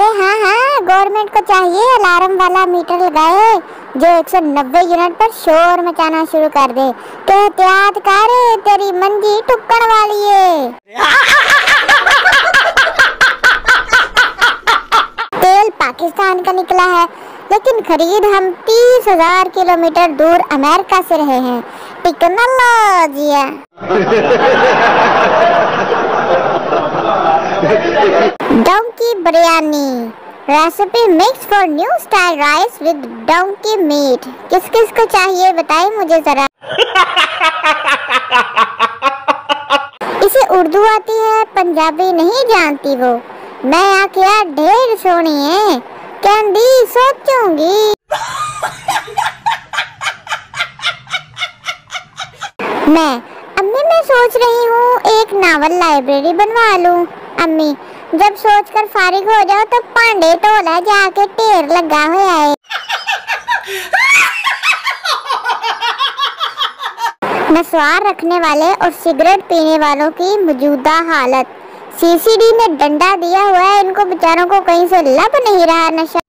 अरे हाँ हाँ, गवर्नमेंट को चाहिए अलार्म वाला मीटर लगाए जो 190 यूनिट पर शोर मचाना शुरू कर दे। तो एहतियात कर, तेरी मंजी टुक्कड़ वाली है। तेल पाकिस्तान का निकला है, लेकिन खरीद हम 30,000 किलोमीटर दूर अमेरिका से रहे हैं। टेक्नोलॉजी है। Donkey biryani recipe mix for new style rice with donkey meat. किस किस को चाहिए बताइए मुझे जरा। इसे उर्दू आती है, पंजाबी नहीं जानती वो। मैं आखिया ढेर सोनी है, कहंदी सोचूंगी। मैं सोच रही हूँ एक नावल लाइब्रेरी बनवा लूँ। अम्मी, जब सोचकर फारिग हो जाओ तो पांडे टोला जाके ढेर लगा हुआ है। नस्वार रखने वाले और सिगरेट पीने वालों की मौजूदा हालत। सीसीडी में डंडा दिया हुआ है, इनको बेचारों को कहीं से लब नहीं रहा नशा।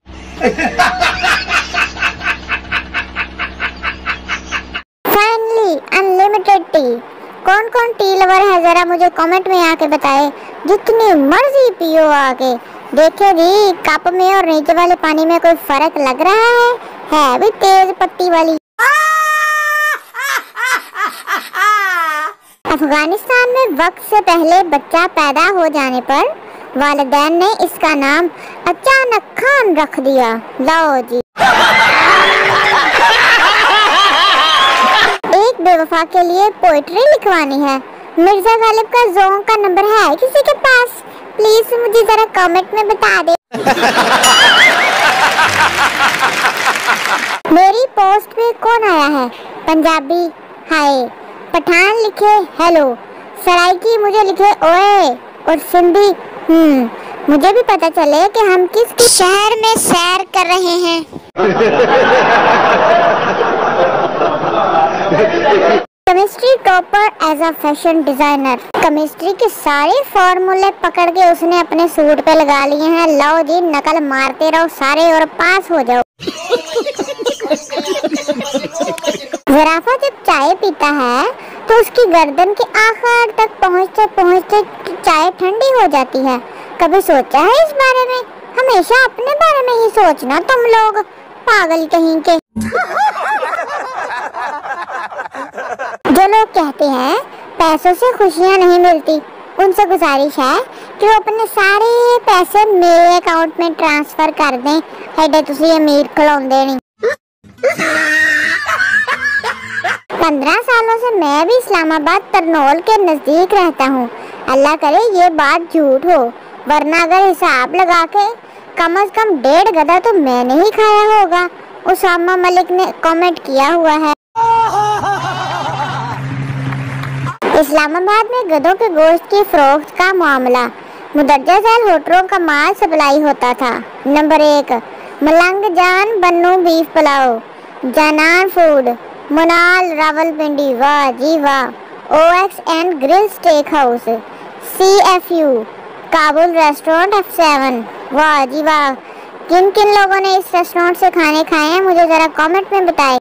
Finally unlimited T. कौन कौन टी लवर है जरा मुझे कमेंट में आके बताए। जितनी मर्जी पियो आके। देखे जी, कप में और नीचे वाले पानी में कोई फर्क लग रहा है भी तेज पत्ती वाली। अफगानिस्तान में वक्त से पहले बच्चा पैदा हो जाने पर वालिदैन ने इसका नाम अचानक खान रख दिया। लो जी। एक बेवफा के लिए पोएट्री लिखवानी है। मिर्जा गालिब का जोंग का नंबर है किसी के पास? प्लीज मुझे जरा कमेंट में बता दे। मेरी पोस्ट पे कौन आया है? पंजाबी हाय, पठान लिखे हेलो, सराइकी मुझे लिखे ओए, और सिंधी मुझे भी पता चले कि हम किस शहर में सैर कर रहे हैं। Chemistry topper as a fashion designer. Chemistry के सारे फॉर्मूले पकड़ के उसने अपने सूट पे लगा लिए हैं। लो जी, नकल मारते रहो सारे और पास हो जाओ। ज़राफ़ा जब चाय पीता है तो उसकी गर्दन के आखिर तक पहुँचते पहुँचते चाय ठंडी हो जाती है। कभी सोचा है इस बारे में? हमेशा अपने बारे में ही सोचना तुम लोग, पागल कहीं के। जो लोग कहते हैं पैसों से खुशियाँ नहीं मिलती, उनसे गुजारिश है कि वो अपने सारे पैसे मेरे अकाउंट में ट्रांसफर कर दें। हेडे तुसी अमीर खिलौंदे नहीं। 15 सालों से मैं भी इस्लामाबाद तरनोल के नजदीक रहता हूँ। अल्लाह करे ये बात झूठ हो, वरना अगर हिसाब लगा के कम से कम 1.5 गधा तो मैंने ही खाया होगा। उसामा मलिक ने कमेंट किया हुआ है। इस्लामाबाद में गधों के गोश्त की फरोख्त का मामला। मुदर्जा झैल होटलों का माल सप्लाई होता था। नंबर 1 मलंग जान बन्नू बीफ पुलाव, जनान फूड, मुनाल रावलपिंडी, वाह जी वाह, OX grill stake house, CFU Kabul restaurant F7, वाह जी वाह। किन किन लोगों ने इस रेस्टोरेंट से खाने खाए हैं मुझे जरा कमेंट में बताएं।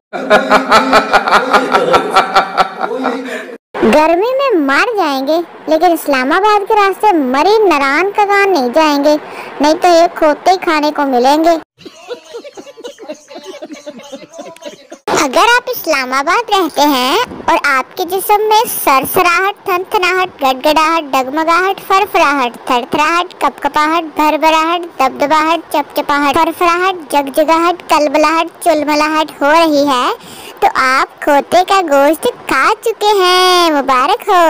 गर्मी में मर जाएंगे, लेकिन इस्लामाबाद के रास्ते मरी नारायण कगान नहीं जाएंगे, नहीं तो ये खोते ही खाने को मिलेंगे। अगर आप इस्लामाबाद रहते हैं और आपके जिस्म में सरसराहट, थनथनाहट, गड़गड़ाहट, डगमगाहट, फरफराहट, थरथराहट, कपकपाहट, भरभराहट, दबदबाहट, चपचपाहट, फरफराहट, जगजगाहट, कलबलाहट, चुलमलाहट हो रही है तो आप खोते का गोश्त खा चुके हैं। मुबारक हो।